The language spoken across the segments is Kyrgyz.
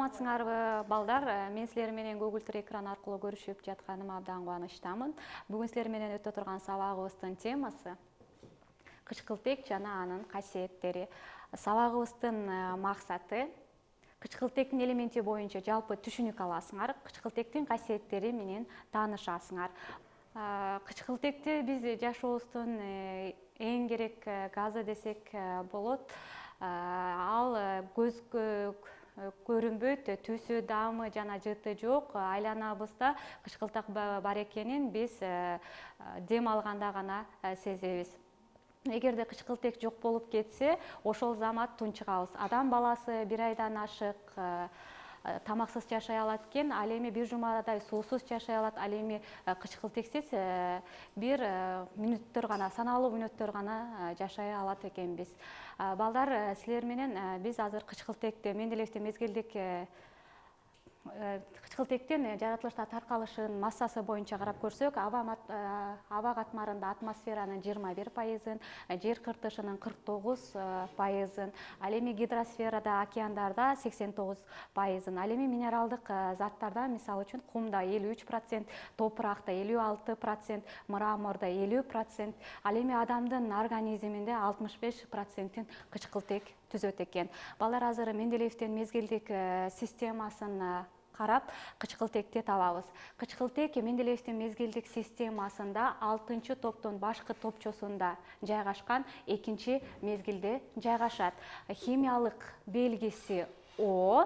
Саламатсыңарбы, балдар? Мен силер менен Google экран аркылуу көрүшүп жатканыма абдан кубанычтамын. Бүгүн силер менен өтө турган сабагыбыздын темасы кычкылтек жана анын касиеттери. Сабагыбыздын максаты кычкылтектин элементи боюнча жалпы түшүнүк аласыңар, кычкылтектин касиеттери менен таанышасыңар. Кычкылтекти биз жашообуздун эң керек газы десек болот. Ал көзгө көрүнбөйт, түсү, даамы жана жыты жок. Айланабызда кычкылтек бар экенин биз дем алганда гана сезебиз. Эгерде кычкылтек жок болуп кетсе, ошол замат тунчугабыз. Адам баласы бир айдан ашык тамаксыз жашай алат экен, ал эми бир жумадай суусуз жашай алат, ал эми кычкылтексиз бир мүнөттөр гана, саналуу мүнөттөр гана жашай алат экенбиз. Балдар, силер менен биз азыр кычкылтекти, Менделеевдин мезгилдик кычкылтектин жаратылышта таркалышын массасы боюнча карап көрсөк, аба катмарында атмосферанын 21%, жер кыртышынын 49%, ал эми гидросферада, океандарда 89%, ал эми минералдык заттарда, мисалы үчүн кумда 53%, топуракта 56%, мрамордо 50%, ал эми адамдын организминде 65%-ин кычкылтек түзөт экен. Балдар, азыр Менделеевдин мезгилдик системасын карап кычкылтекти табабыз. Кычкылтек Менделеевдин мезгилдик системасында 6-чы топтун башкы топчосунда жайгашкан, 2-чи мезгилде жайгашат. Химиялык белгиси О,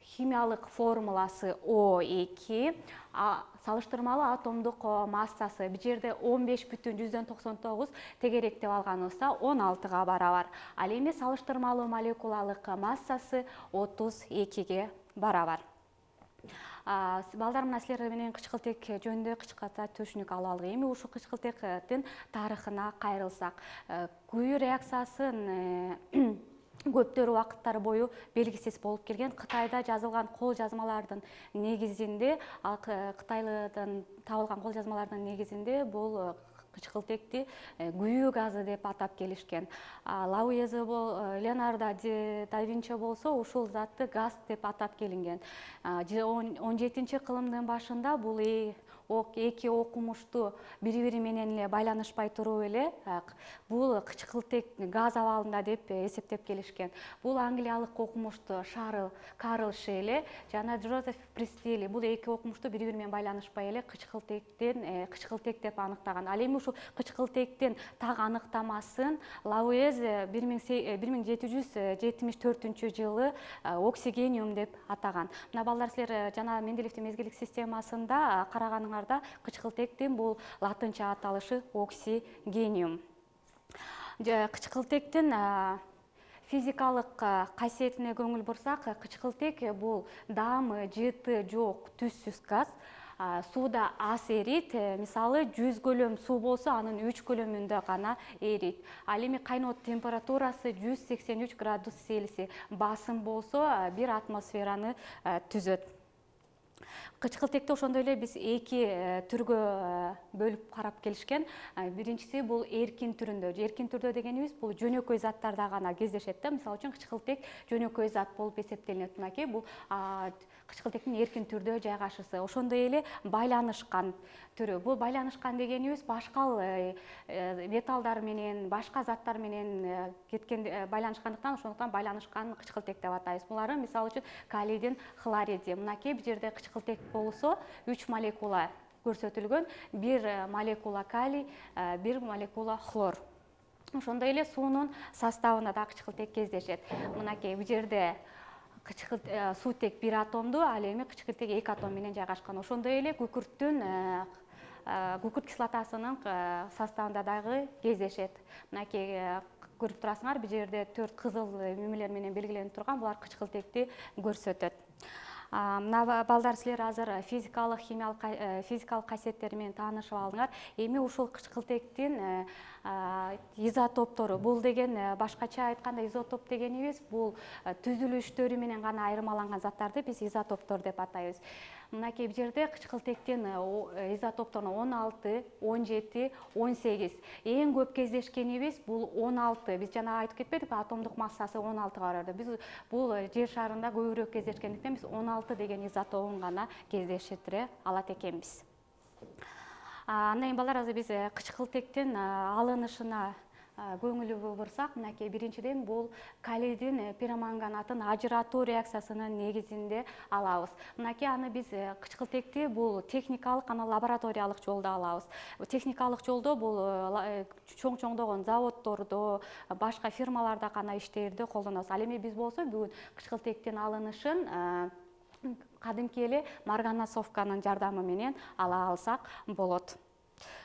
химиялык формуласы O2, салыштырмалуу атомдук массасы бул жерде 15,99, тегерек деп алганыбызда 16га барабар. Ал эми салыштырмалуу молекулалык массасы 32ге барабар. Балдар, мына силер менен кычкылтек жөнүндө кыскача түшүнүк алалы. Эми ушул кычкылтектин тарыхына кайрылсак, күйүү реакциясын көптөр убакыттар бою белгисиз болуп келген. Кытайда жазылган кол жазмалардын негизинде, Кытайдан табылган кол жазмалардын негизинде бул кычкылтекти күйүү газы деп атап келишкен. Лауэзе Леонардо да Винчи болсо ушул затты газ деп атап келинген. 17-чи кылымдын башында бул эки окумуштуу бири-бири менен эле байланышпай туруп эле бул кычкылтек газ абалында деп эсептеп келишкен. Бул англиялык окумуштуу Карл Шелли жана Джозеф Пристели, бул эки окумуштуу бири-бири менен байланышпай эле кычкылтек деп аныктаган. Ал эми ушул кычкылтектин так аныктамасын Лауэзе 1774-жылы оксигениум деп атаган. Мына балдар, силер жана Менделеевдин мезгилдик системасында караганыңарда кычкылтектин бул латынча аталышы оксигениум. Кычкылтектин физикалык касиетине көңүл бурсак, кычкылтек бул даамы, жыты жок, түссүз газ. Сууда аз эрийт. Мисалы 100 көлөм суу болсо, анын 3 көлөмүндө гана эрийт. Ал эми кайноо температурасы 183 градус Цельсий. Басым болсо бир атмосфераны түзөт. Кычкылтекти ошондой эле биз эки түргө бөлүп карап келишкен. Биринчиси бул эркин түрүндө. Эркин түрдө дегенибиз бул жөнөкөй заттарда гана кездешет да. Мисалы үчүн кычкылтек жөнөкөй зат болуп эсептелинет. Мынакей бул кычкылтектин эркин түрдө жайгашысы. Ошондой эле байланышкан түрү. Бул байланышкан дегенибиз башка металлдар менен, башка заттар менен кеткен байланышкандыктан, ошондуктан байланышкан кычкылтек деп атайбыз. Булары мисалы үчүн калийдин хлориди. Мынакей бул жерде кычкылтек болсо 3 молекула көрсөтүлгөн. Бир молекула калий, бир молекула хлор. Ошондой эле суунун составында да кычкылтек кездешет. Мынакей бул жерде суутек бир атомдуу, ал эми кычкылтек 2 атом менен жайгашкан. Ошондой эле күкүрт кислотасынын составында дагы кездешет. Мынакей көрүп турасыңар, бул жерде 4 кызыл мемелер менен белгиленип турган, булар кычкылтекти көрсөтөт. Мына балдар, силер азыр физикалык, физикалык касиеттери менен таанышып алдыңар. Эми ушул кычкылтектин изотоптору. Бул деген, башкача айтканда, изотоп дегенибиз бул түзүлүштөрү менен гана айырмаланган заттарды биз изотоптор деп атайбыз. Мынакей бул жерде кычкылтектин изотоптон 16, 17, 18. Эң көп кездешкенибиз бул 16. Биз жана айтып кетпедикпи, атомдук массасы 16 барады. Биз бул жер шарында көбүрөөк кездешкендиктен биз 16 деген изотопун гана кездештире алат экенбиз. Андан кийин балдар, азыр биз кычкылтектин алынышына көңүл бурсак, мынакей биринчиден бул калийдин перманганатын ажыратуу реакциясынын негизинде алабыз. Мынакей аны биз кычкылтекти бул техникалык жана лабораториялык жолдо алабыз. Техникалык жолдо бул чоң-чоңдогон заводдордо, башка фирмаларда гана иштерде колдонобуз. Ал эми биз болсо бүгүн кычкылтектин алынышын кадимки эле марганцовканын жардамы менен ала алсак болот.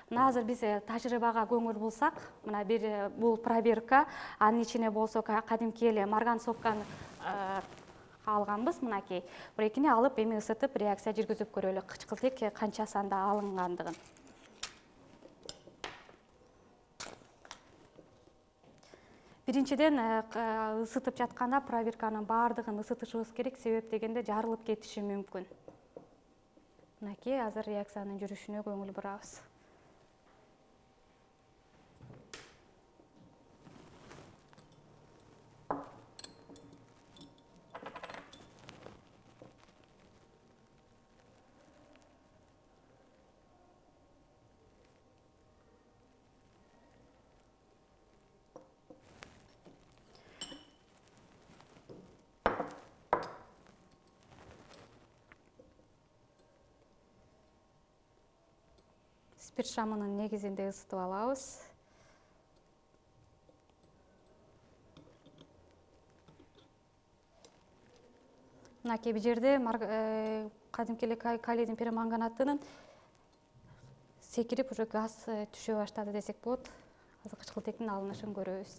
Мына азыр биз тажрыйбага көңүл бурсак, мына бул проверка, анын ичине болсо кадимки эле марганцовканы алганбыз. Мынакей экини алып эми ысытып реакция жүргүзүп көрөлү, кычкылтек канча санда алынгандыгын. Биринчиден ысытып жатканда проверканын баардыгын ысытышыбыз керек, себеп дегенде жарылып кетиши мүмкүн. Мынакей азыр реакциянын жүрүшүнө көңүл бурабыз. Спирт шамынын негизинде ысытып алабыз. Мынакей бул жерде кадимки эле калийдин перманганатынын секирип уже газ түшө баштады десек болот. Азыр кычкылтектин алынышын көрөбүз.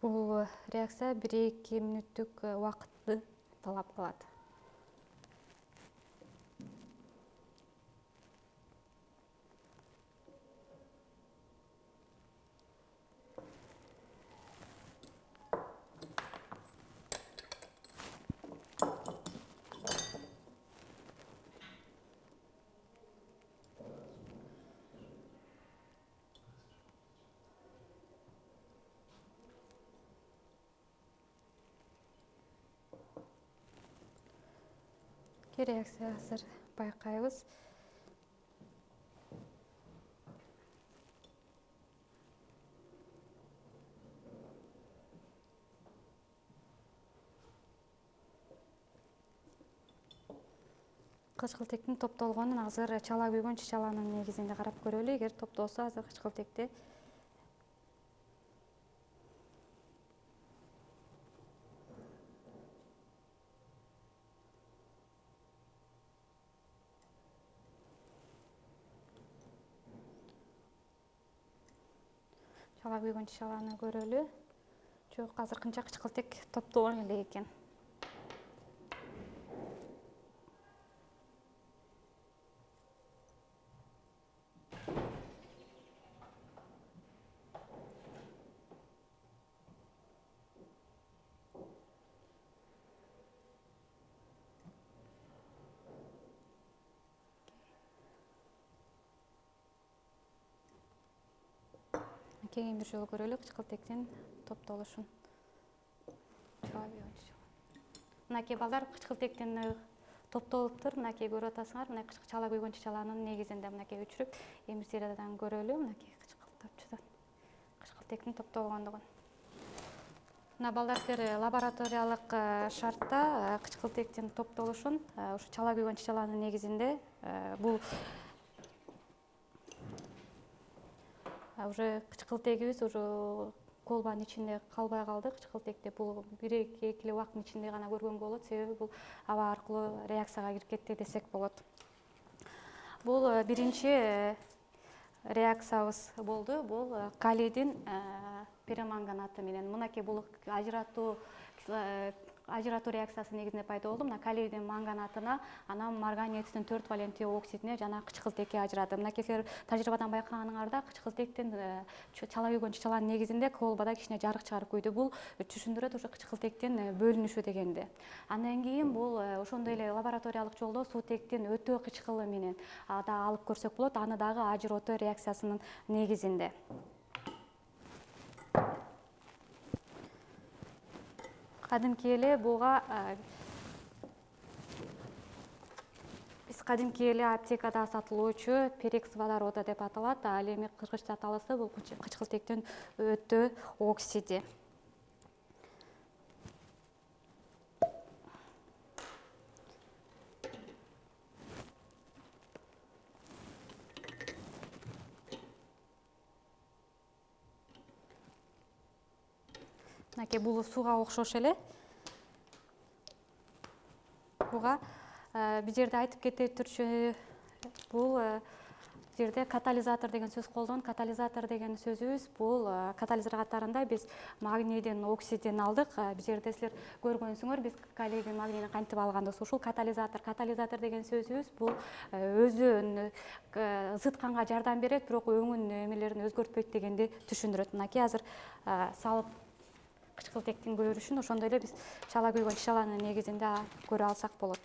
Бул реакция 1-2 мүнөттүк убакытты талап кылат. Реакция азыр байкайбыз. Кычкылтектин топтолгонун азыр чала күйгөн чычаланын негизинде карап көрөлү. Эгер топтолсо азыр кычкылтекти чала күйгөн чычаланы көрөлү. Жок, азыркынча кычкылтек топтолгон эле экен. Кийин бир жолу көрөлү кычкылтектин топтолушун. Мынакей балдар, кычкылтектин топтолуптур. Мынакей көрүп атасыңар, мына чала күйгөн чычаланын негизинде мынакей өчүрүп, эмир сериядан көрөлү. Мынакей кычкылтектин топтолгондугун. Мына балдар, силер лабораториялык шартта кычкылтектин топтолушун ушу чала күйгөн чычаланын негизинде бул уже кычкылтегибиз уже колбанын ичинде калбай калды. Кычкылтекти бул 1-2 эле убакыттын ичинде гана көргөнгө болот, себеби бул аба аркылуу реакцияга кирип кетти десек болот. Бул биринчи реакциябыз болду. Бул калийдин перманганаты менен. Мынакей бул ажыратуу ажыратуу реакциясы негизинде пайда болду. Мына калийдин манганатына, анан марганецтин 4 валенттүү оксидине жана кычкылтекке ажырады. Мына силер тажрыйбадан байкаганыңарда кычкылтектин чала күйгөн чычаланын негизинде колбада кичине жарык чыгарып күйдү. Бул түшүндүрөт ушу кычкылтектин бөлүнүшү дегенди. Андан кийин бул ошондой эле лабораториялык жолдо суутектин өтө кычкылы менен да алып көрсөк болот. Аны дагы ажыроотоо реакциясынын негизинде. Кадимки эле буга биз кадимки эле аптекада сатылуучу перекс водорода деп аталат. Ал эми кыргызча аталышы бул кычкылтектин өтө оксиди. Мынакей бул сууга окшош эле. Буга бул жерде айтып кететирчү, бул жерде катализатор деген сөз колдонот. Катализатор деген сөзүбүз бул катализатор катарында биз магнийдин оксидин алдык. Бул жерде силер көргөнсүңөр, биз калийдин магнийин кантип алганбыз. Ушул катализатор. Катализатор деген сөзүбүз бул өзү зыт канга жардам берет, бирок өңүн эмелерин өзгөртпөйт дегенди түшүндүрөт. Мынакей азыр салып кычкылтектин көрүнүшүн ошондой эле биз чала күйгөн чычаланын негизинде көрө алсак болот.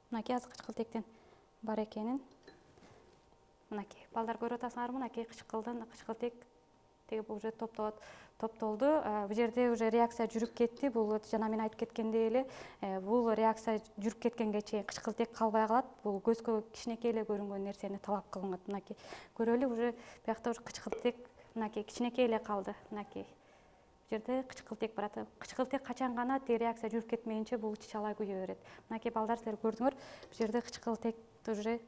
Мынакей азыр кычкылтектин бар экенин. Мынакей балдар көрүп атасыңарбы? Мынакей кычкылтек тегип уже топтолду. Бул жерде уже реакция жүрүп кетти. Бул жана мен айтып кеткендей эле, бул реакция жүрүп кеткенге чейин кычкылтек калбай калат. Бул көзгө кичинекей эле көрүнгөн нерсени талап кылынат. Мынакей көрөлү, уже биякта уже кычкылтек мынакей кичинекей эле калды. Мынакей бул жерде кычкылтек барат. Кычкылтек качан гана реакция жүрүп кетмейинче бул чычала күйө берет. Мынакей балдар силер көрдүңөр, бул жерде кычкылтек уже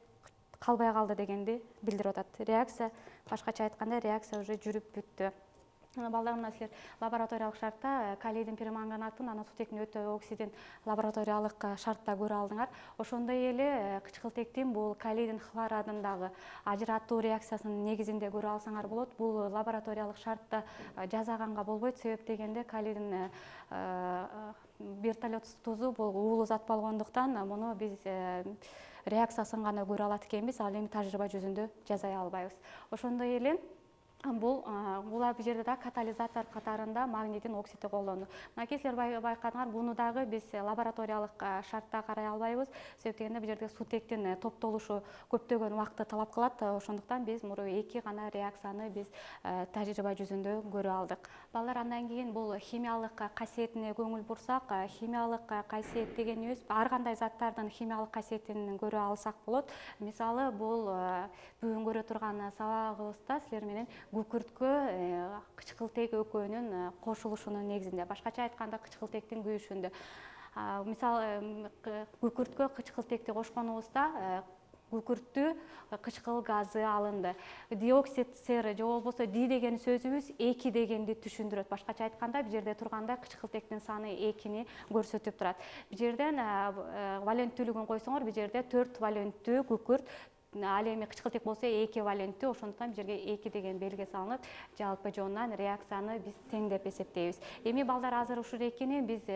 калбай калды дегенди билдирип атат. Реакция, башкача айтканда, реакция уже жүрүп бүттү. Балдар, мына силер лабораториялык шартта калийдин перманганатын, анан суутектин өтө оксидин лабораториялык шартта көрө алдыңар. Ошондой эле кычкылтектин бул калийдин хлорадындагы ажыратуу реакциясынын негизинде көрө алсаңар болот. Бул лабораториялык шартта жасаганга болбойт. Себеп дегенде калийдин бертолет тузу бул уулуу зат болгондуктан муну биз реакциясын гана көрө алат экенбиз, ал эми тажрыйба жүзүндө жасай албайбыз. Ошондой эле бул жерде да катализатор катарында магнийдин оксиди колдону. Мынакей силер байкадыңар, буну дагы биз лабораториялык шартта карай албайбыз. Себеп дегенде бул жерде суутектин топтолушу көптөгөн убакытты талап кылат. Ошондуктан биз муру 2 гана реакцияны биз тажрыйба жүзүндө көрө алдык. Балдар, андан кийин бул химиялык касиетине көңүл бурсак, химиялык касиет дегенибиз ар кандай заттардын химиялык касиетин көрө алсак болот. Мисалы, бул бүгүн көрө турган сабагыбызда силер менен күкүрткө кычкылтек экөөнүн кошулушунун негизинде, башкача айтканда кычкылтектин күйүшүндө. Мисалы, күкүрткө кычкылтекти кошконубузда күкүрттүү кычкыл газы алынды. Диоксид сер же болбосо ди деген сөзүбүз 2 дегенди түшүндүрөт. Башкача айтканда, бул жерде турганда кычкылтектин саны 2-ни көрсөтүп турат. Бул жерден валенттүүлүгүн койсоңор, бул жерде 4 валенттүү күкүрт, ал эми кычкылтек болсо 2 валенттүү, ошондуктан бул жерге 2 деген белги салынып, жалпы жонунан реакцияны биз тең деп эсептейбиз. Эми балдар, азыр ушул экини биз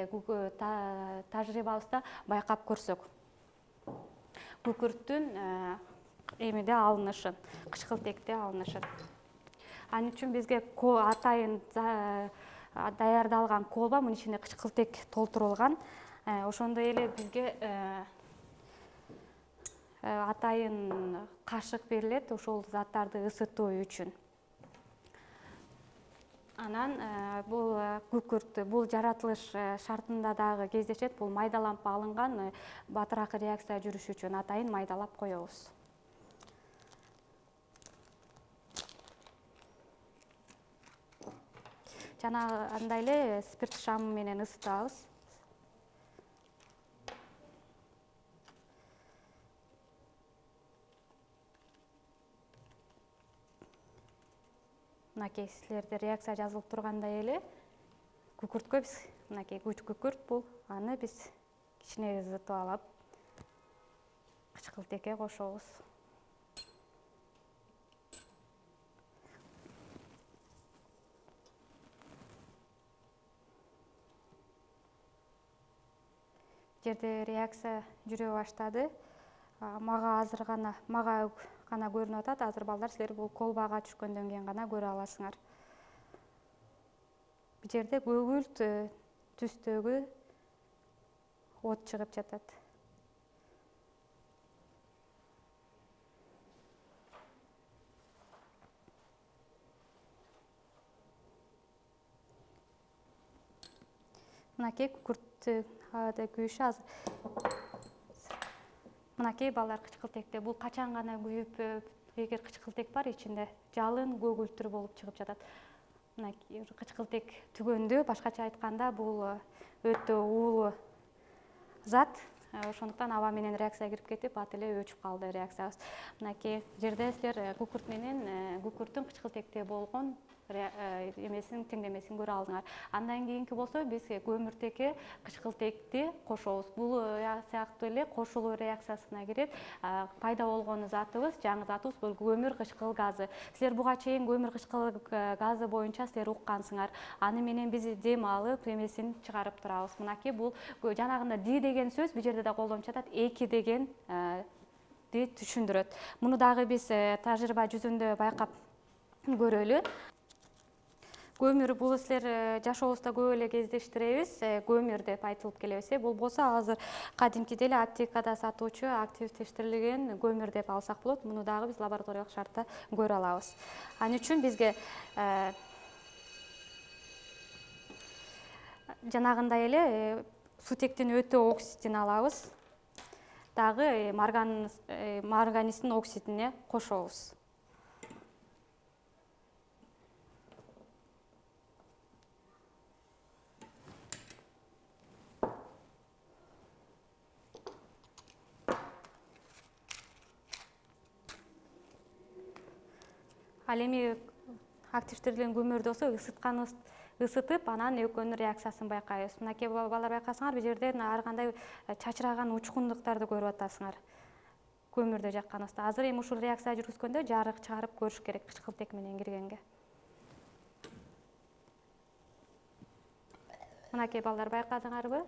тажрыйбабызда байкап көрсөк. Күкүрттүн эмиде алынышын, кычкылтекте алынышын. Ал үчүн бизге атайын даярдалган колба, мунун ичине кычкылтек толтурулган. Ошондой эле бизге атайын кашык берилет ушул заттарды ысытуу үчүн. Анан бул күкүрт, бул жаратылыш шартында дагы кездешет. Бул майдаланып алынган, батыраак реакция жүрүш үчүн атайын майдалап коебуз. Жана андай эле спирт шамы менен ысытабыз. мынакей силерде реакция жазылып тургандай эле күкүрткө биз мынакей күкүрт бул, аны биз кичине ызытып алып кычкылтекке кошобуз. Жерде реакция жүрө баштады. Мага гана көрүнүп атат. Азыр балдар силер бул колбага түшкөндөн кийин гана көрө аласыңар. Бул жерде көгүлт түстөгү от чыгып жатат. Мынакей күкүрттү күйүшү азыр. Мынакей балдар кычкылтекте. Бул качан гана күйүп, эгер кычкылтек бар, ичинде жалын көгүлтүр болуп чыгып жатат. Мынакей кычкылтек түгөндү. Башкача айтканда, бул өтө уулуу зат. Ошондуктан аба менен реакция кирип кетип, бат эле өчүп калды реакциябыз. Мынакей жерде силер күкүрттүн кычкылтекте болгон эмесин теңдемесин көрө алдыңар. Андан кийинки болсо биз көмүртекке кычкылтекти кошобуз. Бул сыяктуу эле кошулуу реакциясына кирет. Пайда болгон затыбыз, жаңы затыбыз бул көмүр кычкыл газы. Силер буга чейин көмүр кычкыл газы боюнча силер уккансыңар. Аны менен биз дем алып, эмесин чыгарып турабыз. Мынакей бул жанагында ди деген сөз бул жерде да колдонуп жатат. Эки деген ди түшүндүрөт. Муну дагы биз тажрыйба жүзүндө байкап көрөлү. Көмүр бул силер жашообузда көп эле кездештиребиз. Көмүр деп айтылып келебиз. Бул болсо азыр кадимкиде эле аптекада сатуучу активдештирилген көмүр деп алсак болот. Муну дагы биз лабораториялык шартта көрө алабыз. Ал үчүн бизге жанагындай эле сутектин өтө оксидин алабыз. Дагы марганецтин оксидине кошобуз. Ал эми активдештирилген көмүрдү болсо ысытып, анан экөөнүн реакциясын байкайбыз. Мынакей балдар байкасаңар, бул жерден ар кандай чачыраган учкундуктарды көрүп атасыңар. Көмүрдү жакканыбызда. Азыр эми ушул реакция жүргүзгөндө жарык чыгарып көрүш керек кычкылтек менен киргенге. Мынакей балдар байкадыңарбы?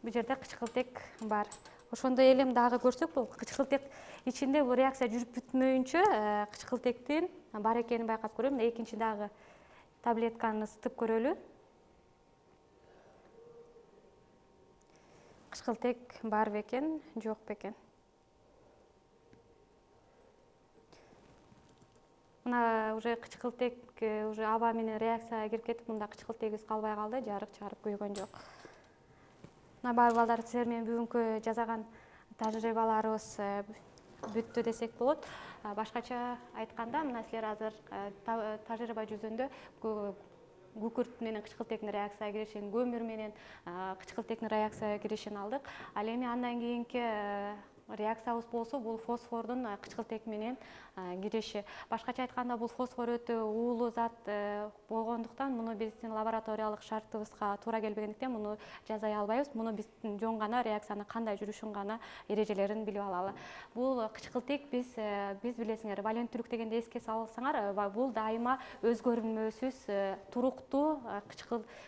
Бул жерде кычкылтек бар. Ошондой эле дагы көрсөк, бул кычкылтек ичинде бул реакция жүрүп бүтмөйүнчө кычкылтектин бар экенин байкап көрөм. Экинчи дагы таблетканы ысытып көрөлү. Кычкылтек бар бекен, жок бекен. Мына уже кычкылтек уже аба менен реакцияга кирип кетип, мында кычкылтегибиз калбай калды, жарык чыгарып күйгөн жок. Мына баары балдар, силер менен бүгүнкү жасаган тажрыйбаларыбыз бүттү десек болот. Башкача айтканда, мына силер азыр тажрыйба жүзүндө күкүрт менен кычкылтектин реакцияга киришин, көмүр менен кычкылтектин реакцияга киришин алдык. Ал эми андан кийинки реакциябыз болсо, бул фосфордун кычкылтек менен кириши. Башкача айтканда, бул фосфор өтө уулуу зат болгондуктан, муну биздин лабораториялык шартыбызга туура келбегендиктен муну жазай албайбыз. Муну биз жөн гана реакциянын кандай жүрүшүн гана эрежелерин билип алалы. Бул кычкылтек биз билесиңер, валенттүүлүк дегенде эске салсаңар, бул дайыма өзгөрмөсүз туруктуу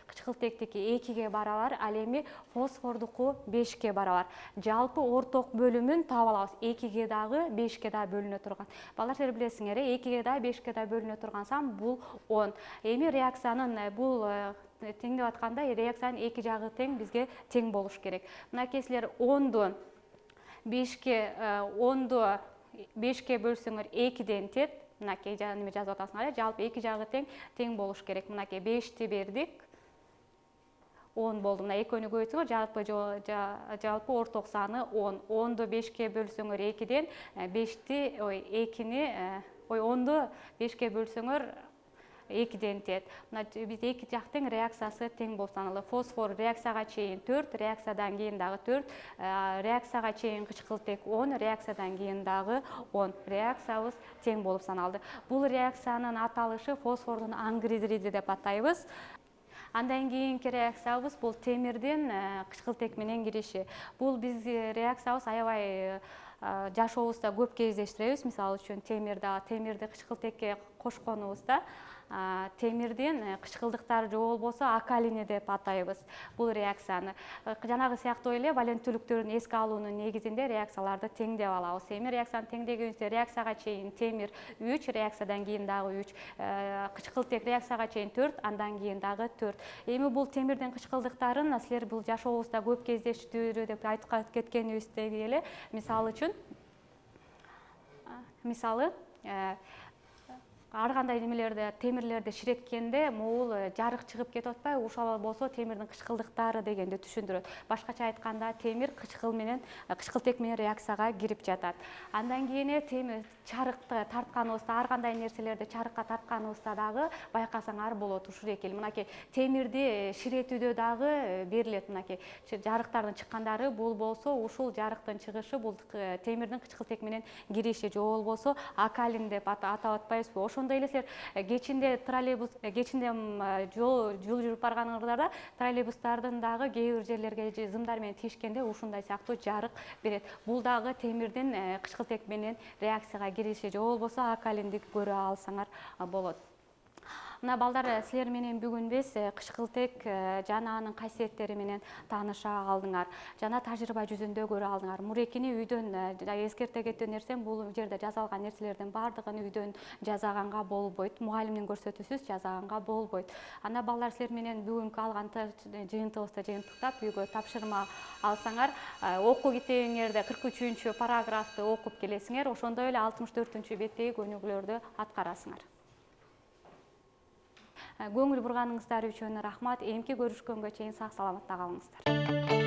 кычкылтектики 2ге барабар, ал эми фосфордуку 5ке барабар. Жалпы орток бөлүмүн таап алабыз. 2ге дагы 5ке дагы бөлүнө турган. Балдар, силер билесиңер, 2ге дагы 5ке дагы бөлүнө турган сан бул 10. Эми реакциянын бул теңдеп атканда, реакциянын эки жагы тең, бизге тең болуш керек. Мынакей силер 10ду 5ке бөлсөңөр 2ден тет. Мынакей неме жазып атасыңар, жалпы эки жагы тең болуш керек. Мынакей 5ти бердик. 10 болду. Мына экөөнү көбөйтсөңөр, жалпы орток саны 10. 10ду 5ке бөлсөңөр 2ден 10ду 5ке бөлсөңөр экиден тет. Мына биз эки жактын реакциясы тең болуп саналат. Фосфор реакцияга чейин 4, реакциядан кийин дагы 4, реакцияга чейин кычкылтек 10, реакциядан кийин дагы 10. Реакциябыз тең болуп саналды. Бул реакциянын аталышы фосфордун ангидриди деп атайбыз. Андан кийинки реакциябыз бул темирдин кычкылтек менен кириши. Бул биз реакциябыз аябай жашообузда көп кездештиребиз. Мисалы үчүн темирди кычкылтекке кошконубузда темирдин кычкылдыктары же болбосо акалини деп атайбыз бул реакцияны. Жанагы сыяктуу эле валенттүүлүктөрүн эске алуунун негизинде реакцияларды теңдеп алабыз. Эми реакцияны теңдегенибизде реакцияга чейин темир 3, реакциядан кийин дагы 3, кычкылтек реакцияга чейин 4, андан кийин дагы 4. Эми бул темирдин кычкылдыктарын силер бул жашообузда көп кездештирүү деп айтып кеткенибиздей эле, мисалы үчүн ар кандай немелерди темирлерди ширеткенде могул жарык чыгып кетип атпайбы, ошол болсо темирдин кычкылдыктары дегенди түшүндүрөт. Башкача айтканда темир кычкылтек менен реакцияга кирип жатат. Андан кийин темир чарыкты тартканыбызда, ар кандай нерселерди чарыкка тартканыбызда дагы байкасаңар болот ушул экил. Мынакей темирди ширетүүдө дагы берилет. Мынакей жарыктардын чыккандары бул болсо ушул жарыктын чыгышы бул темирдин кычкылтек менен кириши же болбосо акалин деп атап атпайбызбы. Ошондой эле силер кечинде жол жүрүп барганыңарда троллейбустардын дагы кээ бир жерлерге зымдар менен тийишкенде ушундай сыяктуу жарык берет. Бул дагы темирдин кычкылтек менен реакцияга кириши же болбосо акалинди көрө алсаңар болот. Мына балдар, силер менен бүгүн биз кычкылтек жана анын касиеттери менен тааныша алдыңар. Жана тажрыйба жүзүндө көрө алдыңар. Мурекини үйдөн эскерте кеткен нерсем, бул жерде жазылган нерселердин баардыгын үйдөн жазаганга болбойт. Мугалимдин көрсөтүүсүз жазаганга болбойт. Анда балдар, силер менен бүгүнкү алган жыйынтыгыбызды жыйынтыктап үйгө тапшырма алсаңар, окуу китебиңерде 43-чү параграфты окуп келесиңер, ошондой эле 64-чү беттеги көнүгүүлөрдү аткарасыңар. Көңүл бурганыңыздар үчүн рахмат. Эмки көрүшкөнгө чейин сак саламатта калыңыздар.